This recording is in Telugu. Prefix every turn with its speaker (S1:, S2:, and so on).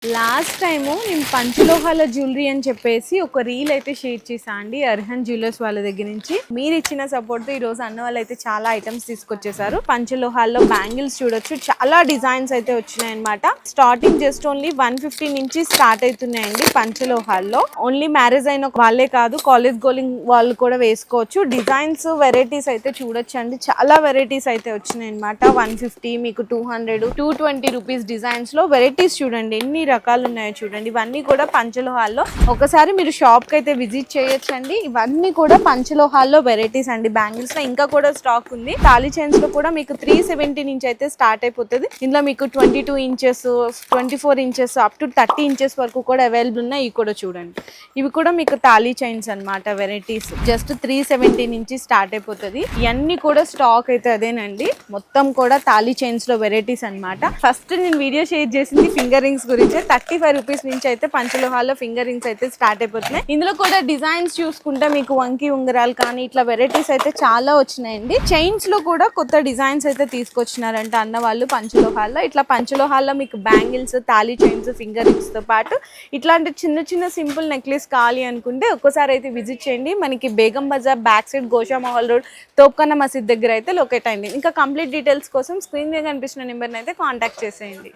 S1: లాస్ట్ టైము నేను పంచలోహాల జ్యువెలరీ అని చెప్పేసి ఒక రీల్ అయితే షేర్ చేసా అండి అర్హన్ జ్యువెలర్స్ వాళ్ళ దగ్గర నుంచి. మీరు ఇచ్చిన సపోర్ట్ తో ఈ రోజు అన్న వాళ్ళు అయితే చాలా ఐటమ్స్ తీసుకొచ్చేసారు. పంచలోహాల్లో బ్యాంగిల్స్ చూడొచ్చు, చాలా డిజైన్స్ అయితే వచ్చినాయి అనమాట. స్టార్టింగ్ జస్ట్ ఓన్లీ 150 నుంచి స్టార్ట్ అవుతున్నాయండి పంచలోహాల్లో. ఓన్లీ మ్యారేజ్ అయిన వాళ్ళే కాదు, కాలేజ్ గోయింగ్ వాళ్ళు కూడా వేసుకోవచ్చు. డిజైన్స్ వెరైటీస్ అయితే చూడొచ్చు అండి, చాలా వెరైటీస్ అయితే వచ్చినాయి అనమాట. 150 మీకు 200 220 రూపీస్ డిజైన్స్ లో వెరైటీస్ చూడండి ఎన్ని రకాలు ఉన్నాయో చూడండి. ఇవన్నీ కూడా పంచలోహాల్లో. ఒకసారి మీరు షాప్ కి అయితే విజిట్ చేయొచ్చండి. ఇవన్నీ కూడా పంచలోహాల్లో వెరైటీస్ అండి. బ్యాంగిల్స్ లో ఇంకా కూడా స్టాక్ ఉంది. తాళీ చైన్స్ లో కూడా మీకు 370 నుంచి అయితే స్టార్ట్ అయిపోతుంది. ఇందులో మీకు 22 inches 24 inches up to 30 inches వరకు కూడా అవైలబుల్ ఉన్నాయి. ఇవి కూడా చూడండి, ఇవి కూడా మీకు తాళీ చైన్స్ అన్నమాట. వెరైటీస్ జస్ట్ 370 నుంచి స్టార్ట్ అయిపోతుంది. ఇవన్నీ కూడా స్టాక్ అయితే అదేనండి. మొత్తం కూడా తాళీ చైన్స్ లో వెరైటీస్ అన్నమాట. ఫస్ట్ నేను వీడియో షేర్ చేసింది ఫింగర్ రింగ్స్ గురించి. 35 రూపీస్ నుంచి అయితే పంచలోహాల్లో ఫింగర్ రింగ్స్ అయితే స్టార్ట్ అయిపోతున్నాయి. ఇందులో కూడా డిజైన్స్ చూసుకుంటే మీకు వంకి ఉంగరాలు కానీ ఇట్లా వెరైటీస్ అయితే చాలా వచ్చినాయండి. చైన్స్ లో కూడా కొత్త డిజైన్స్ అయితే తీసుకొచ్చినారంట అన్న వాళ్ళు పంచలోహాల్లో. ఇట్లా పంచలోహాల్లో మీకు bangles, thali chains, finger rings తో పాటు ఇట్లాంటి చిన్న చిన్న సింపుల్ నెక్లెస్ కావాలి అనుకుంటే ఒక్కసారి అయితే విజిట్ చేయండి. మనకి Begum Bazar back side Gosha Mahal road Topkhana Masjid దగ్గర అయితే లొకేట్ అయింది. ఇంకా కంప్లీట్ డీటెయిల్స్ కోసం స్క్రీన్ మీద కనిపిస్తున్న నెంబర్ని అయితే కాంటాక్ట్ చేసేయండి.